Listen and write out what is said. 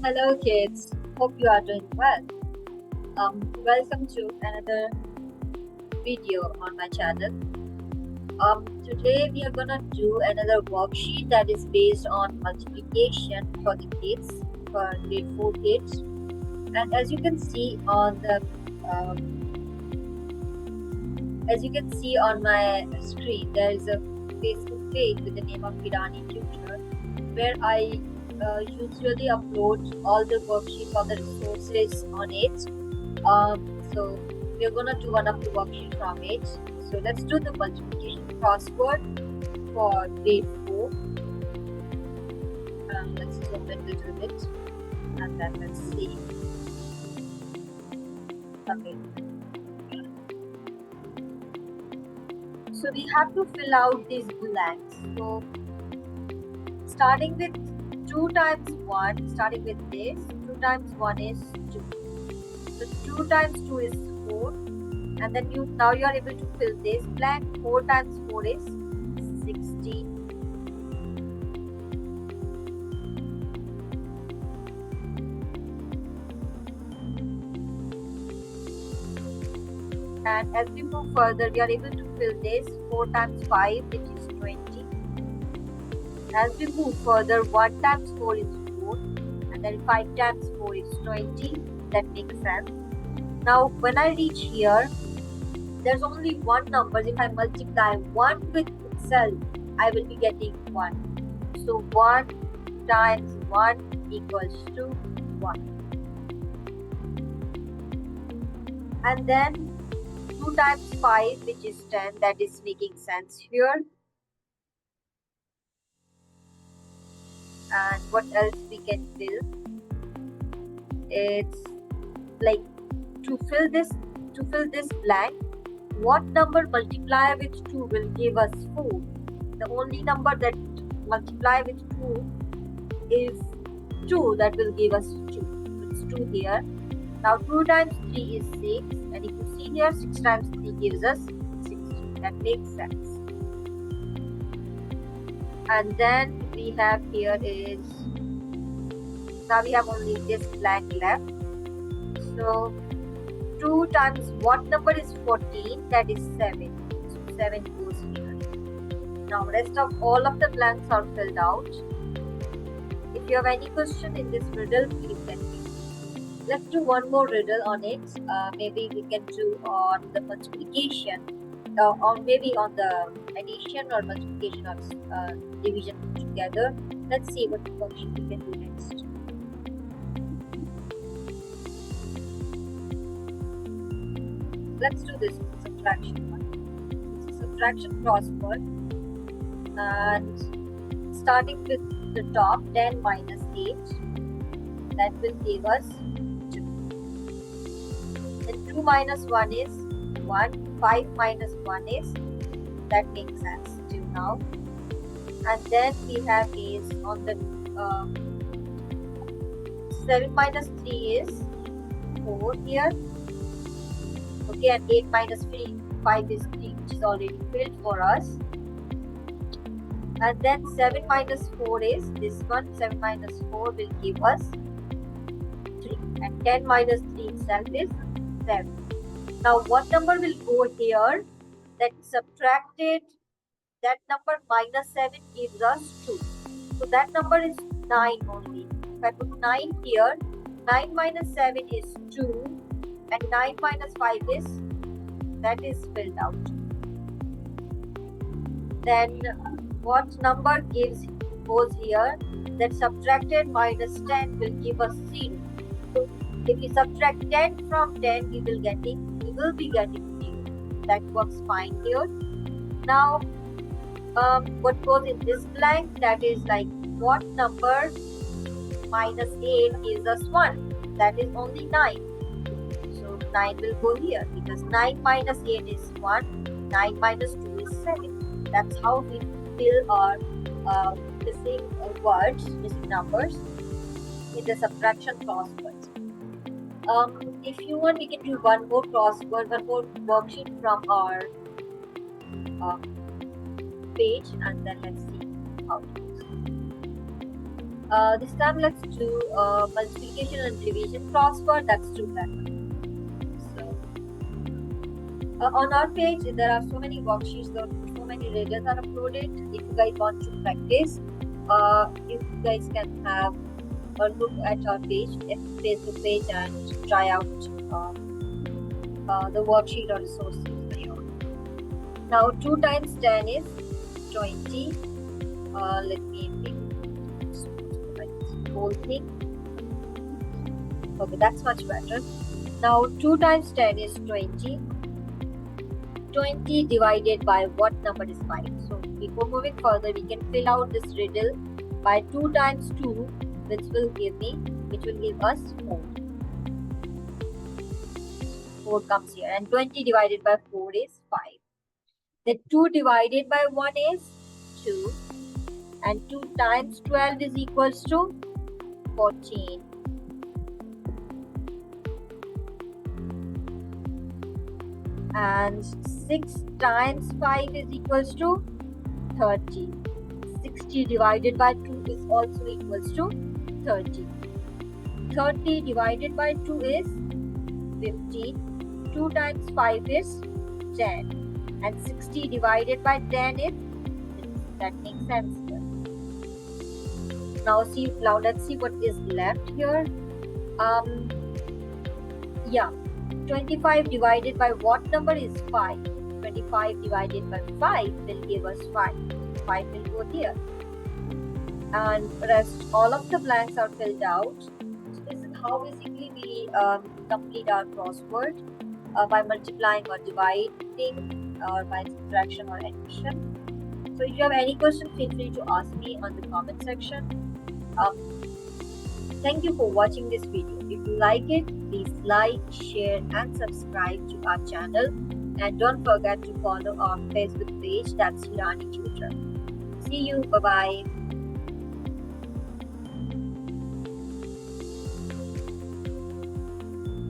Hello kids, hope you are doing well. Welcome to another video on my channel. Today we are gonna do another worksheet that is based on multiplication for the kids, for grade 4 kids. And as you can see on my screen, there is a Facebook page with the name of HeeraniTutor, where I usually upload all the worksheets, all the resources on it. So we're gonna do one of the worksheets from it. So let's do the multiplication crossword for grade 4. Let's zoom in a little bit and then let's see. Okay. So we have to fill out these blanks. So starting with 2 times 1, starting with this, 2 times 1 is 2. So 2 times 2 is 4. And then now you are able to fill this blank. 4 times 4 is 16. And as we move further, we are able to fill this 4 times 5, which is 20. As we move further, 1 times 4 is 4, and then 5 times 4 is 20. That makes sense. Now, when I reach here, there's only one number. If I multiply 1 with itself, I will be getting 1. So 1 times 1 equals to 1. And then 2 times 5, which is 10, that is making sense here. And what else we can fill? It's like to fill this blank, what number multiply with 2 will give us 4? The only number that multiply with 2 is 2, that will give us 2. It's 2 here. Now 2 times 3 is 6, and if you see here, 6 times 3 gives us 16. That makes sense. And then we have here is, now we have only this blank left. So 2 times what number is 14? That is 7. So 7 goes here. Now rest of all of the blanks are filled out. If you have any question in this riddle, please let me know. Let's do one more riddle on it. Maybe we can do on the multiplication, or maybe on the addition or multiplication or division together. Let's see what function we can do next. Let's do this subtraction one. It's a subtraction crossword, and starting with the top, 10 minus 8, that will give us 2. And 2 minus 1 is 1. 5 minus 1 is, that makes sense till now. And then we have is on the 7 minus 3 is 4 here. Okay, and 8 minus 5 is 3, which is already filled for us. And then 7 minus 4 is this one. 7 minus 4 will give us 3. And 10 minus 3 itself is 7. Now what number will go here? That subtracted, that number minus 7 gives us 2. So that number is 9 only. If I put 9 here, 9 minus 7 is 2. And 9 minus 5 is, that is filled out. Then what number goes here? That subtracted minus 10 will give us 0. So if we subtract 10 from 10, we will be getting 0. That works fine here. Now what goes in this blank? That is like, what number minus 8 gives us 1? That is only 9. 9 will go here, because 9 minus 8 is 1, 9 minus 2 is 7. That's how we fill our missing words, missing numbers in the subtraction crossword. If you want, we can do one more crossword, one more worksheet from our page, and then let's see how it goes. This time let's do multiplication and division crossword. That's too better. So on our page there are so many worksheets, so many riddles are uploaded. If you guys want to practice, if you guys can have a look at our page, Facebook page, and try out the worksheet or resources on your own. Now 2 times 10 is 20. Let me whole thing. Okay, that's much better. Now 2 times 10 is 20. 20 divided by what number is 5? So before moving further, we can fill out this riddle by 2 times 2, which will give us 4. 4 comes here, and 20 divided by 4 is 5. Then 2 divided by 1 is 2, and 2 times 12 is equals to 14. And 6 times 5 is equals to 30. 60 divided by 2 is also equals to 30. 30 divided by 2 is 15. 2 times 5 is 10. And 60 divided by 10 is 6. That makes sense here. Now let's see what is left here. 25 divided by what number is 5? 25 divided by 5 will give us 5. 5 will go here. And rest all of the blanks are filled out. So this is how basically we complete our crossword by multiplying or dividing or by subtraction or addition. So if you have any question, feel free to ask me on the comment section. Thank you for watching this video. If you like it, please like, share and subscribe to our channel. And don't forget to follow our Facebook page, that's HeeraniTutor. See you. Bye-bye.